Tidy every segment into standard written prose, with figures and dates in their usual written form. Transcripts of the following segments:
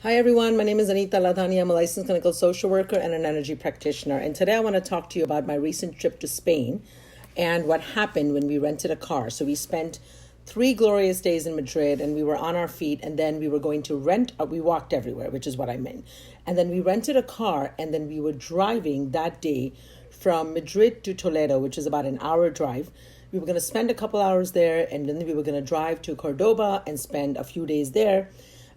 Hi everyone, my name is Anita Ladhani. I'm a licensed clinical social worker and an energy practitioner. And today I want to talk to you about my recent trip to Spain and what happened when we rented a car. So we spent 3 glorious days in Madrid and we were on our feet, and then we were going to we walked everywhere, which is what I meant. And then we rented a car, and then we were driving that day from Madrid to Toledo, which is about an hour drive. We were going to spend a couple hours there, and then we were going to drive to Cordoba and spend a few days there.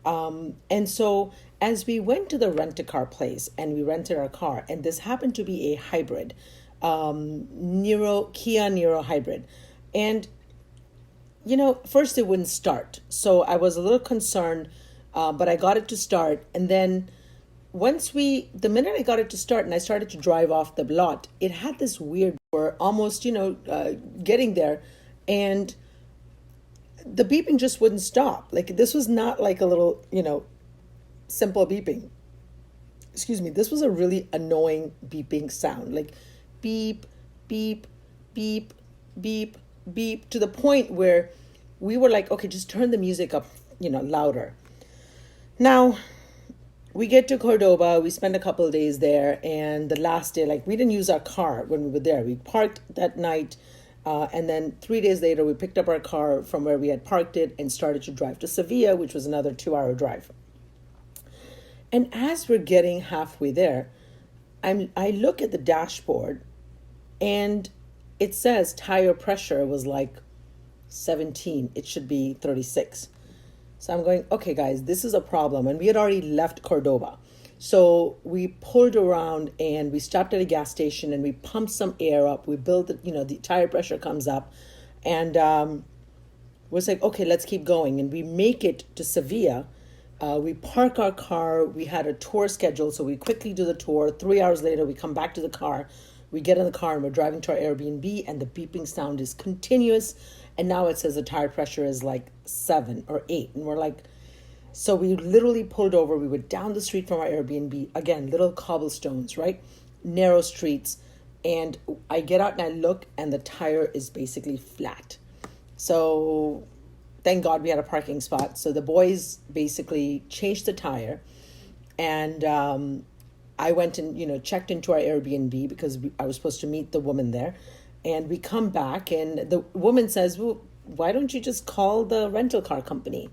And so as we went to the rent-a-car place and we rented our car, and this happened to be a hybrid, Kia Niro hybrid. And, first it wouldn't start. So I was a little concerned, but I got it to start. And then the minute I got it to start and I started to drive off the lot, it had this weird, we're almost, getting there, and the beeping just wouldn't stop. Like, this was not like a little, simple beeping. Excuse me. This was a really annoying beeping sound. Like beep, beep, beep, beep, beep, to the point where we were like, okay, just turn the music up, louder. Now, we get to Cordoba, we spend a couple of days there, and the last day, we didn't use our car when we were there. We parked that night. And then 3 days later, we picked up our car from where we had parked it and started to drive to Sevilla, which was another 2-hour drive. And as we're getting halfway there, I look at the dashboard and it says tire pressure was like 17. It should be 36. So I'm going, okay, guys, this is a problem. And we had already left Cordoba. So we pulled around and we stopped at a gas station and we pumped some air up. We built the tire pressure comes up, and we're like, okay, let's keep going. And we make it to Sevilla. We park our car. We had a tour scheduled, so we quickly do the tour. 3 hours later, we come back to the car. We get in the car and we're driving to our Airbnb, and the beeping sound is continuous. And now it says the tire pressure is like 7 or 8. And we're like, so we literally pulled over. We were down the street from our Airbnb. Again, little cobblestones, right? Narrow streets. And I get out and I look, and the tire is basically flat. So thank God we had a parking spot. So the boys basically changed the tire. And I went and, checked into our Airbnb because I was supposed to meet the woman there. And we come back and the woman says, well, why don't you just call the rental car company?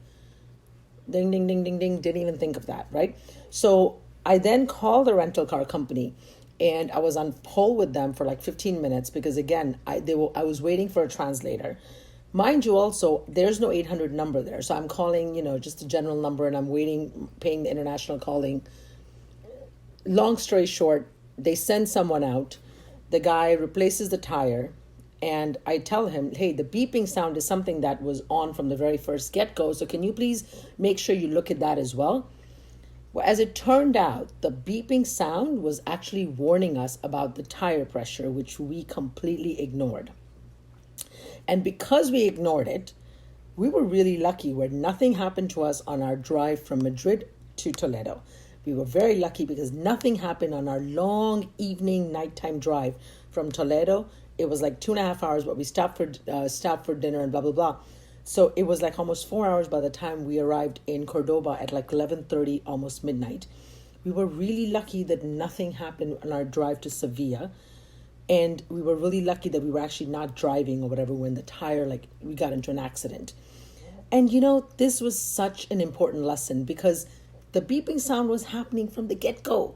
Ding, ding, ding, ding, ding. Didn't even think of that, right? So I then called the rental car company, and I was on hold with them for like 15 minutes because, again, I was waiting for a translator. Mind you, also, there's no 800 number there. So I'm calling, just a general number, and I'm waiting, paying the international calling. Long story short, they send someone out. The guy replaces the tire. And I tell him, hey, the beeping sound is something that was on from the very first get-go. So can you please make sure you look at that as well? Well, as it turned out, the beeping sound was actually warning us about the tire pressure, which we completely ignored. And because we ignored it, we were really lucky where nothing happened to us on our drive from Madrid to Toledo. We were very lucky because nothing happened on our long evening, nighttime drive from Toledo. It was like 2.5 hours, but we stopped for dinner and blah, blah, blah. So it was like almost 4 hours by the time we arrived in Cordoba at like 11:30, almost midnight. We were really lucky that nothing happened on our drive to Sevilla. And we were really lucky that we were actually not driving or whatever when the tire, we got into an accident. And this was such an important lesson because the beeping sound was happening from the get-go.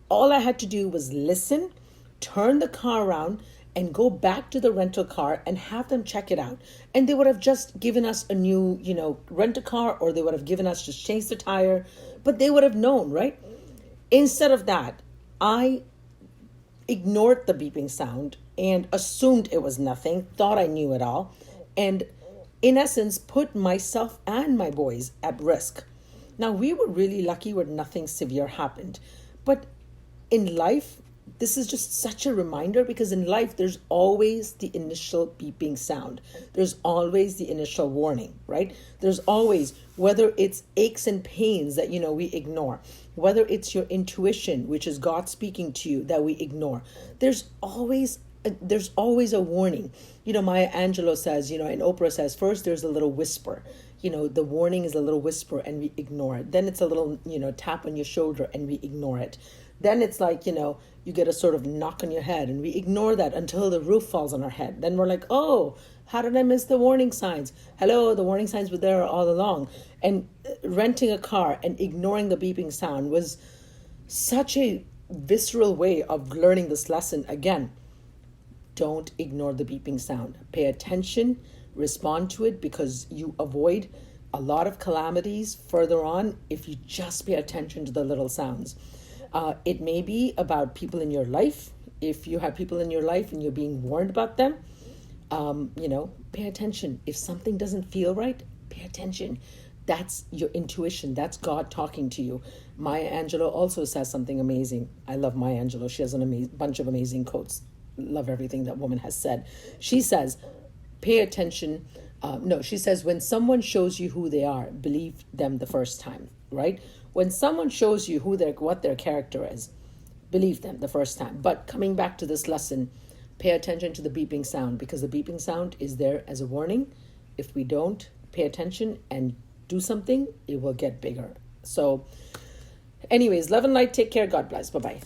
All I had to do was listen, turn the car around, and go back to the rental car and have them check it out. And they would have just given us a new, rent a car, or they would have given us just change the tire, but they would have known, right? Instead of that, I ignored the beeping sound and assumed it was nothing, thought I knew it all, and in essence, put myself and my boys at risk. Now, we were really lucky where nothing severe happened, but in life, this is just such a reminder because in life, there's always the initial beeping sound. There's always the initial warning, right? There's always, whether it's aches and pains that, we ignore, whether it's your intuition, which is God speaking to you, that we ignore. There's always a warning. Maya Angelou says, and Oprah says, first there's a little whisper, the warning is a little whisper and we ignore it. Then it's a little, tap on your shoulder and we ignore it. Then it's like, you get a sort of knock on your head and we ignore that until the roof falls on our head. Then we're like, oh, how did I miss the warning signs? Hello, the warning signs were there all along. And renting a car and ignoring the beeping sound was such a visceral way of learning this lesson. Again, don't ignore the beeping sound. Pay attention, respond to it, because you avoid a lot of calamities further on if you just pay attention to the little sounds. It may be about people in your life. If you have people in your life and you're being warned about them, pay attention. If something doesn't feel right, pay attention. That's your intuition. That's God talking to you. Maya Angelou also says something amazing. I love Maya Angelou. She has a bunch of amazing quotes. Love everything that woman has said. She says, pay attention. She says, when someone shows you who they are, believe them the first time, right? When someone shows you what their character is, believe them the first time. But coming back to this lesson, pay attention to the beeping sound, because the beeping sound is there as a warning. If we don't pay attention and do something, it will get bigger. So anyways, love and light. Take care. God bless. Bye-bye.